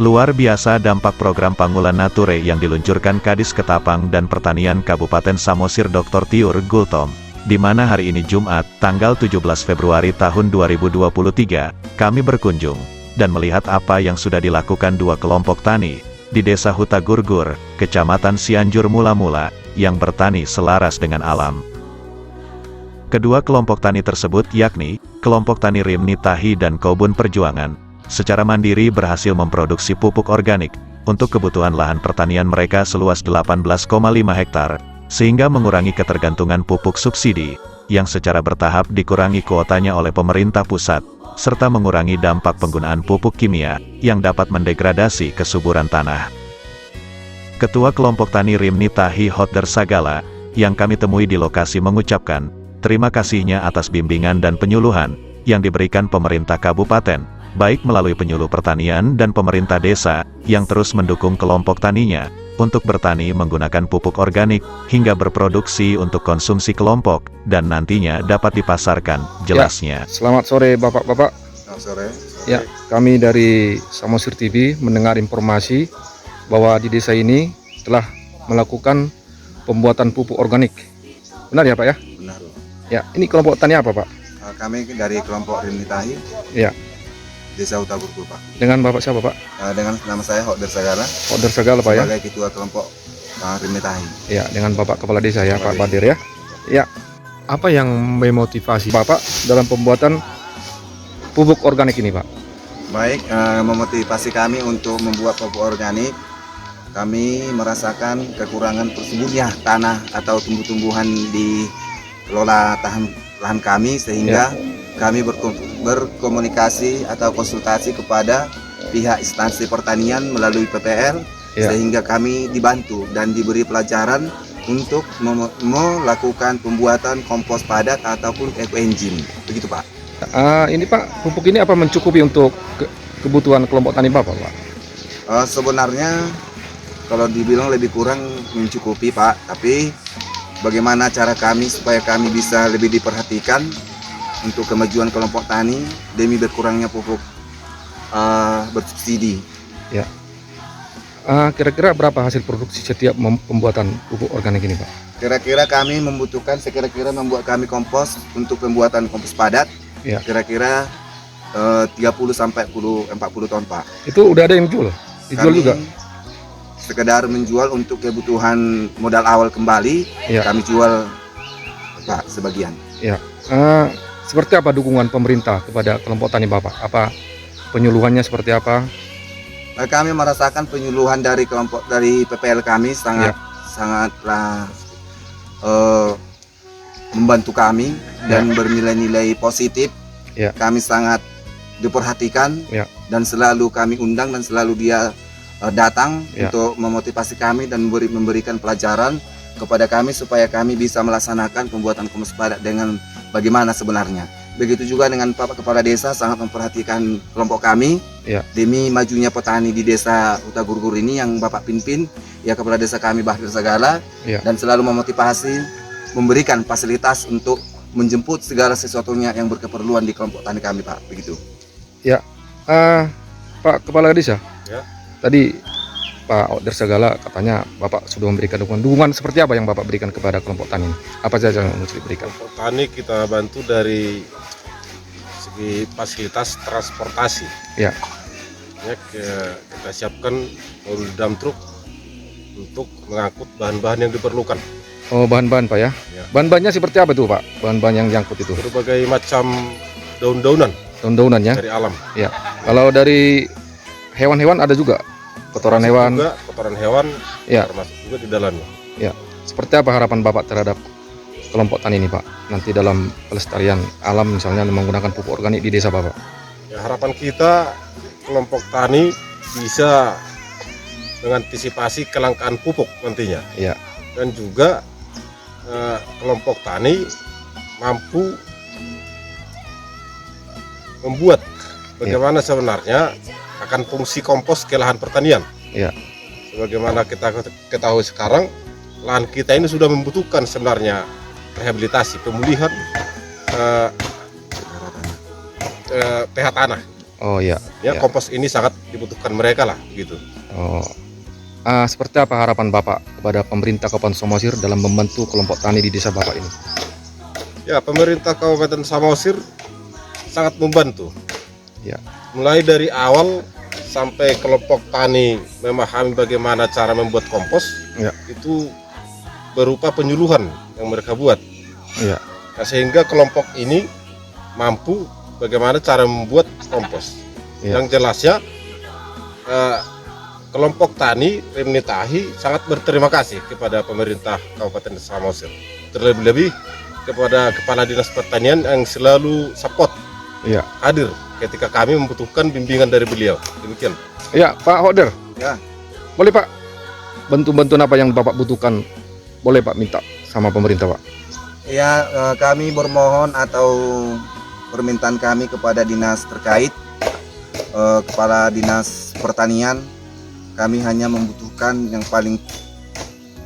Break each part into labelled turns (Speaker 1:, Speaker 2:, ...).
Speaker 1: Luar biasa dampak program Pangulan Nature yang diluncurkan Kadis Ketapang dan Pertanian Kabupaten Samosir Dr. Tiur Gultom, di mana hari ini Jumat, tanggal 17 Februari tahun 2023, kami berkunjung dan melihat apa yang sudah dilakukan dua kelompok tani di Desa Huta Gurgur, Kecamatan Cianjur Mula-Mula, yang bertani selaras dengan alam. Kedua kelompok tani tersebut yakni kelompok tani Rimni Tahi dan Kobun Perjuangan, secara mandiri berhasil memproduksi pupuk organik untuk kebutuhan lahan pertanian mereka seluas 18,5 hektar, sehingga mengurangi ketergantungan pupuk subsidi, yang secara bertahap dikurangi kuotanya oleh pemerintah pusat, serta mengurangi dampak penggunaan pupuk kimia, yang dapat mendegradasi kesuburan tanah. Ketua kelompok tani Rimni Tahi Hodder Sagala, yang kami temui di lokasi mengucapkan terima kasihnya atas bimbingan dan penyuluhan yang diberikan pemerintah kabupaten, baik melalui penyuluh pertanian dan pemerintah desa, yang terus mendukung kelompok taninya untuk bertani menggunakan pupuk organik, hingga berproduksi untuk konsumsi kelompok, dan nantinya dapat dipasarkan, jelasnya.
Speaker 2: Ya, selamat sore Bapak-Bapak.
Speaker 3: Selamat sore.
Speaker 2: Ya, kami dari Samosir TV mendengar informasi bahwa di desa ini telah melakukan pembuatan pupuk organik. Benar ya Pak ya?
Speaker 3: Benar.
Speaker 2: Ya, ini kelompok tani apa Pak?
Speaker 3: Kami dari kelompok Rimni Tahi,
Speaker 2: Ya,
Speaker 3: Desa Huta Gurgur, Pak.
Speaker 2: dengan Bapak siapa Pak?
Speaker 3: Dengan nama saya Hodder Sagala,
Speaker 2: Hodder Sagala Pak ya?
Speaker 3: sebagai ketua kelompok Rimni Tahi.
Speaker 2: Ya, dengan Bapak Kepala Desa ya, Pak
Speaker 3: Kepala
Speaker 2: Badir ya. Ya, apa yang memotivasi Bapak dalam pembuatan pupuk organik ini Pak?
Speaker 3: Baik, memotivasi kami untuk membuat pupuk organik. Kami merasakan kekurangan tersebutnya tanah atau tumbuh-tumbuhan di kelola lahan kami, sehingga kami berkomunikasi atau konsultasi kepada pihak instansi pertanian melalui PPL, sehingga kami dibantu dan diberi pelajaran untuk melakukan pembuatan kompos padat ataupun eco engine, begitu Pak.
Speaker 2: Ini Pak, pupuk ini apa mencukupi untuk kebutuhan kelompok tani Bapak Pak?
Speaker 3: Sebenarnya kalau dibilang lebih kurang mencukupi Pak, tapi bagaimana cara kami supaya kami bisa lebih diperhatikan untuk kemajuan kelompok tani demi berkurangnya pupuk bersubsidi.
Speaker 2: Ya. Kira-kira berapa hasil produksi setiap pembuatan pupuk organik ini Pak?
Speaker 3: Kira-kira kami membutuhkan, membuat kami kompos untuk pembuatan kompos padat, kira-kira 30-40 ton Pak.
Speaker 2: Itu udah ada yang jual? Dijual
Speaker 3: Kami
Speaker 2: juga?
Speaker 3: sekedar menjual untuk kebutuhan modal awal kembali, kami jual Pak sebagian.
Speaker 2: Ya. Seperti apa dukungan pemerintah kepada kelompok tani Bapak? Apa penyuluhannya seperti apa?
Speaker 3: Kami merasakan penyuluhan dari kelompok dari PPL kami sangatlah membantu kami dan bernilai-nilai positif. Kami sangat diperhatikan dan selalu kami undang dan selalu dia datang untuk memotivasi kami dan memberikan pelajaran kepada kami supaya kami bisa melaksanakan pembuatan kompos padat dengan bagaimana sebenarnya. Begitu juga dengan Bapak Kepala Desa sangat memperhatikan kelompok kami demi majunya petani di Desa Huta Gurgur ini yang Bapak pimpin, ya Kepala Desa kami Badir Sagala, dan selalu memotivasi, memberikan fasilitas untuk menjemput segala sesuatunya yang berkeperluan di kelompok tani kami Pak, begitu.
Speaker 2: Ya, Pak Kepala Desa. Tadi Pak Hodder Sagala katanya Bapak sudah memberikan dukungan seperti apa yang Bapak berikan kepada kelompok tani? Apa saja yang mesti diberikan?
Speaker 4: Kelompok tani kita bantu dari segi fasilitas transportasi. Kita siapkan mobil dump truck untuk mengangkut bahan-bahan yang diperlukan.
Speaker 2: Oh, bahan-bahan Pak ya? Bahan-bahannya seperti apa tuh Pak? Bahan-bahan yang diangkut itu?
Speaker 4: Berbagai macam daun-daunan.
Speaker 2: Daun-daunannya?
Speaker 4: Dari alam.
Speaker 2: Ya. Kalau dari hewan-hewan ada juga? Kotoran hewan?
Speaker 4: Juga kotoran hewan termasuk juga di dalamnya.
Speaker 2: Ya. Seperti apa harapan Bapak terhadap kelompok tani ini Pak? Nanti dalam pelestarian alam misalnya menggunakan pupuk organik di desa Bapak?
Speaker 4: Ya, harapan kita kelompok tani bisa mengantisipasi kelangkaan pupuk nantinya. Dan juga kelompok tani mampu membuat bagaimana sebenarnya akan fungsi kompos ke lahan pertanian. Sebagaimana kita ketahui sekarang, lahan kita ini sudah membutuhkan sebenarnya rehabilitasi, pemulihan pH tanah.
Speaker 2: Oh iya.
Speaker 4: Ya, kompos ini sangat dibutuhkan mereka lah gitu.
Speaker 2: Oh. Seperti apa harapan Bapak kepada pemerintah Kabupaten Samosir dalam membantu kelompok tani di desa Bapak ini?
Speaker 4: Ya, pemerintah Kabupaten Samosir sangat membantu.
Speaker 2: Ya.
Speaker 4: Mulai dari awal sampai kelompok tani memahami bagaimana cara membuat kompos, itu berupa penyuluhan yang mereka buat.
Speaker 2: Ya.
Speaker 4: Nah, sehingga kelompok ini mampu bagaimana cara membuat kompos. Yang jelasnya kelompok tani Rimnitahi sangat berterima kasih kepada pemerintah Kabupaten Samosir. Terlebih-lebih kepada Kepala Dinas Pertanian yang selalu support, hadir ketika kami membutuhkan bimbingan dari beliau. Demikian.
Speaker 2: Ya, Pak Hoder.
Speaker 3: Ya.
Speaker 2: Boleh Pak, bantuan apa yang Bapak butuhkan? Boleh Pak minta sama pemerintah Pak.
Speaker 3: Ya, kami bermohon atau permintaan kami kepada dinas terkait, Kepala Dinas Pertanian, kami hanya membutuhkan yang paling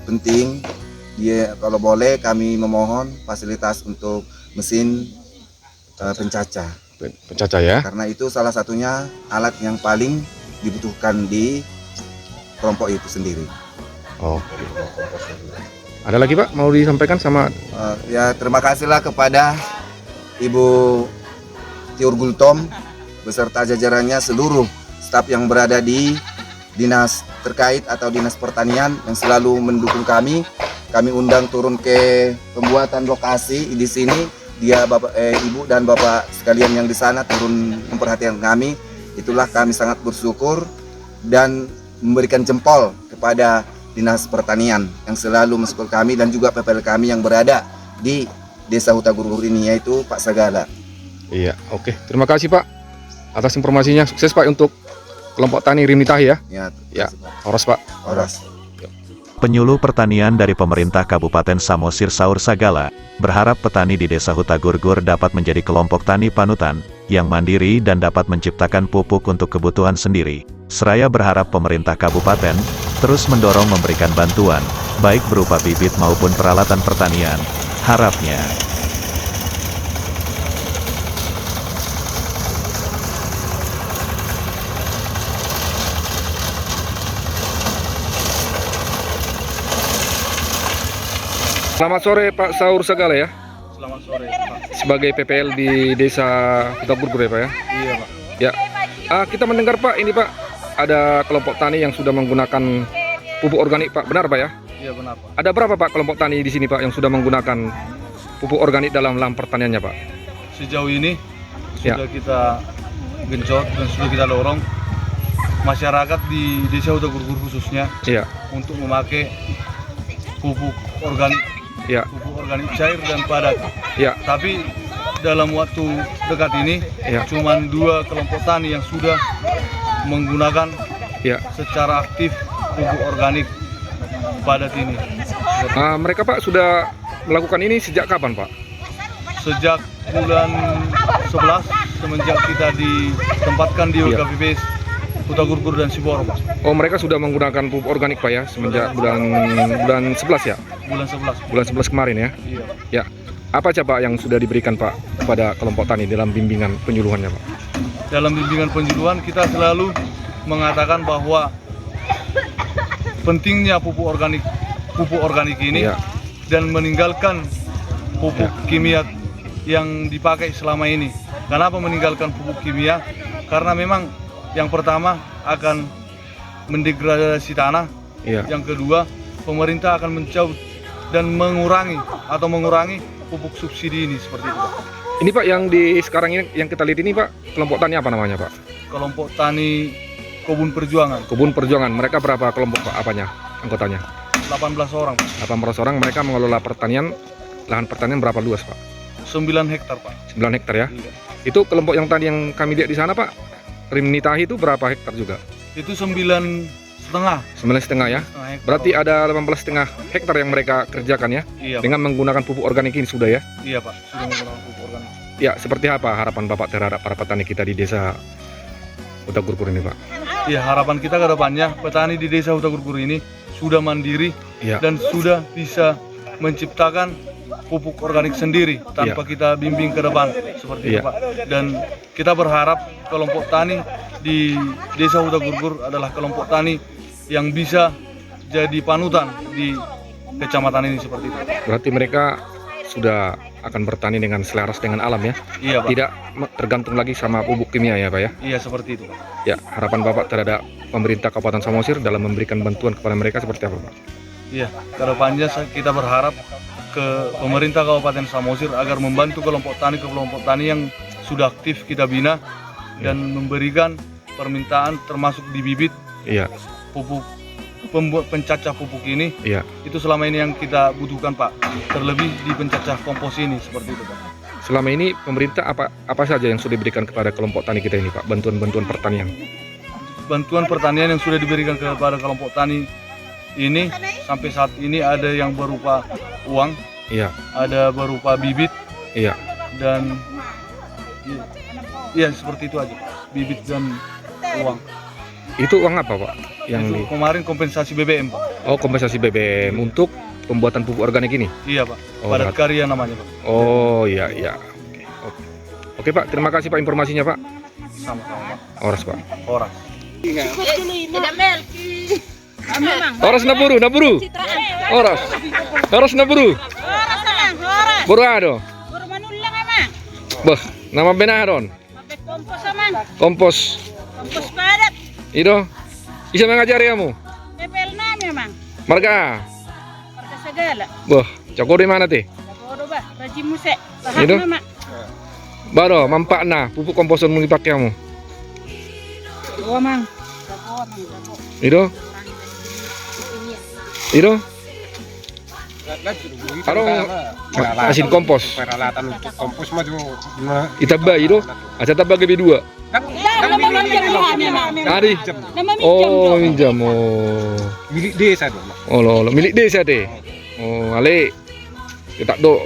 Speaker 3: penting, kalau boleh kami memohon fasilitas untuk mesin pencacah.
Speaker 2: Pencacah ya?
Speaker 3: Karena itu salah satunya alat yang paling dibutuhkan di kelompok itu sendiri.
Speaker 2: Oh. Ada lagi Pak mau disampaikan sama?
Speaker 3: Ya, terima kasihlah kepada Ibu Tiur Gultom beserta jajarannya, seluruh staf yang berada di dinas terkait atau dinas pertanian yang selalu mendukung kami. Kami undang turun ke pembuatan lokasi di sini. Dia Bapak, Ibu dan Bapak sekalian yang di sana turun memperhatikan kami. Itulah kami sangat bersyukur dan memberikan jempol kepada Dinas Pertanian yang selalu mensupport kami, dan juga PPL kami yang berada di Desa Huta Gurgur ini, yaitu Pak Sagala.
Speaker 2: Iya, oke. Terima kasih Pak atas informasinya. Sukses Pak untuk kelompok tani Rimnitahi ya. Ya, Horas Pak.
Speaker 3: Horas.
Speaker 1: Penyuluh pertanian dari pemerintah Kabupaten Samosir Saur Sagala berharap petani di Desa Huta Gurgur dapat menjadi kelompok tani panutan yang mandiri dan dapat menciptakan pupuk untuk kebutuhan sendiri. Seraya berharap pemerintah kabupaten terus mendorong memberikan bantuan, baik berupa bibit maupun peralatan pertanian. Harapnya
Speaker 2: Selamat sore Pak Saur Sagala ya.
Speaker 5: Selamat sore Pak.
Speaker 2: Sebagai PPL di Desa Huta Gurgur ya Pak ya.
Speaker 5: Iya Pak.
Speaker 2: Ya. Kita mendengar Pak, ini Pak ada kelompok tani yang sudah menggunakan pupuk organik Pak. Benar Pak ya?
Speaker 5: Iya benar Pak.
Speaker 2: Ada berapa Pak kelompok tani di sini Pak yang sudah menggunakan pupuk organik dalam lahan pertaniannya Pak?
Speaker 5: Sejauh ini sudah kita genjot dan sudah kita dorong masyarakat di Desa Huta Gurgur khususnya untuk memakai pupuk organik. Pupuk organik cair dan padat. Tapi dalam waktu dekat ini cuma 2 kelompok tani yang sudah menggunakan secara aktif pupuk organik padat ini.
Speaker 2: Mereka Pak sudah melakukan ini sejak kapan Pak?
Speaker 5: Sejak bulan 11 semenjak kita ditempatkan di WKPP Huta Gurgur dan Siboro Pak.
Speaker 2: Oh, mereka sudah menggunakan pupuk organik Pak ya semenjak bulan 11 ya?
Speaker 5: Bulan 11.
Speaker 2: Bulan 11 kemarin ya?
Speaker 5: Iya.
Speaker 2: Ya. Apa aja Pak yang sudah diberikan Pak kepada kelompok tani dalam bimbingan penyuluhannya Pak?
Speaker 5: Dalam bimbingan penyuluhan kita selalu mengatakan bahwa pentingnya pupuk organik ini dan meninggalkan pupuk kimia yang dipakai selama ini. Kenapa meninggalkan pupuk kimia? Karena memang yang pertama akan mendegradasi tanah, yang kedua pemerintah akan mencabut dan mengurangi pupuk subsidi ini seperti itu Pak.
Speaker 2: Ini Pak yang di sekarang ini yang kita lihat ini Pak, kelompok tani apa namanya Pak?
Speaker 5: Kelompok tani Kebun Perjuangan.
Speaker 2: Kebun Perjuangan, mereka berapa kelompok Pak apanya, anggotanya?
Speaker 5: 18 orang Pak.
Speaker 2: 18 orang, mereka mengelola pertanian, lahan pertanian berapa luas Pak?
Speaker 5: 9 hektar Pak.
Speaker 2: 9 hektar ya?
Speaker 5: Iya.
Speaker 2: Itu kelompok yang tadi yang kami lihat di sana Pak, Rimnitahi itu berapa hektar juga?
Speaker 5: Itu 9,5.
Speaker 2: 9,5 ya? Berarti ada 18,5 hektar yang mereka kerjakan ya?
Speaker 5: Iya,
Speaker 2: dengan menggunakan pupuk organik ini sudah ya?
Speaker 5: Iya Pak, sudah menggunakan pupuk organik.
Speaker 2: Ya, seperti apa harapan Bapak terhadap para petani kita di Desa Huta Gurgur ini Pak?
Speaker 5: Ya, harapan kita ke depannya petani di Desa Huta Gurgur ini sudah mandiri dan sudah bisa menciptakan pupuk organik sendiri tanpa kita bimbing ke depan seperti itu Pak. Dan kita berharap kelompok tani di Desa Huta Gurgur adalah kelompok tani yang bisa jadi panutan di kecamatan ini seperti itu.
Speaker 2: Berarti mereka sudah akan bertani dengan selaras dengan alam ya?
Speaker 5: Iya Pak.
Speaker 2: Tidak tergantung lagi sama pupuk kimia ya Pak ya?
Speaker 5: Iya seperti itu Pak.
Speaker 2: Ya, harapan Bapak terhadap pemerintah Kabupaten Samosir dalam memberikan bantuan kepada mereka seperti apa Pak?
Speaker 5: Iya, kedepannya kita berharap ke pemerintah Kabupaten Samosir agar membantu kelompok tani yang sudah aktif kita bina dan memberikan permintaan termasuk di bibit pupuk pembuat pencacah pupuk ini. Itu selama ini yang kita butuhkan Pak, terlebih di pencacah kompos ini seperti itu Pak.
Speaker 2: Selama ini pemerintah apa saja yang sudah diberikan kepada kelompok tani kita ini Pak, bantuan-bantuan pertanian?
Speaker 5: Bantuan pertanian yang sudah diberikan kepada kelompok tani ini sampai saat ini ada yang berupa uang, ada berupa bibit, dan iya seperti itu aja, bibit dan uang.
Speaker 2: Itu uang apa Pak?
Speaker 5: Itu kemarin kompensasi BBM Pak.
Speaker 2: Oh, kompensasi BBM untuk pembuatan pupuk organik ini?
Speaker 5: Iya Pak, padat karya namanya Pak.
Speaker 2: Oh iya. Oke Pak, terima kasih Pak informasinya Pak.
Speaker 5: Sama-sama Pak.
Speaker 2: Oras Pak.
Speaker 5: Oras.
Speaker 2: Oras naburu. Oras naburu. Borado. Bah, nama benaron. Kompos.
Speaker 6: Kompos padat.
Speaker 2: Itu. Bisa mengajari kamu?
Speaker 6: Pepel na memang.
Speaker 2: Marga.
Speaker 6: Marga segala.
Speaker 2: Bah, cakor di mana teh?
Speaker 6: Cakor bah, rajin muse.
Speaker 2: Itu.
Speaker 6: Mama.
Speaker 2: Baru mampak na pupuk komposan mau dipakai kamu.
Speaker 6: Dua mang.
Speaker 2: Itu. Arong asin kompos.
Speaker 4: Peralatan untuk kompos mah
Speaker 2: Itaba itu. Asa taba gabi dua. Ari. Oh, minjam. Oh.
Speaker 4: milik desa dong.
Speaker 2: Oh, lo milik desa deh. Oh, ale. Kita do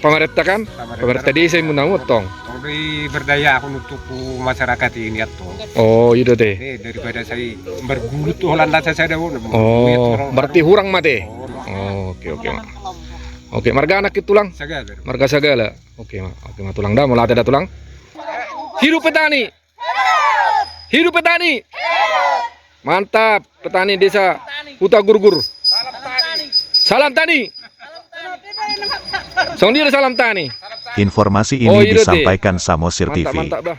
Speaker 2: pamaretta kan? Pamaretta desa yang menang utang.
Speaker 4: Dari berdaya aku untuk masyarakat ini atau.
Speaker 2: Oh, itu deh.
Speaker 4: Daripada saya bergulut Holanda saya ada.
Speaker 2: Oh, berarti hurang mate. Oh, oke. Oke, marga anak itu tulang. Marga segala. Oke, Mak tulang dah, mulai ada tulang. Hidup petani. Hidup petani. Mantap, petani desa Huta Gurgur. Salam tani. Salam tani.
Speaker 1: Informasi ini disampaikan Samosir TV.
Speaker 2: Mantap dah.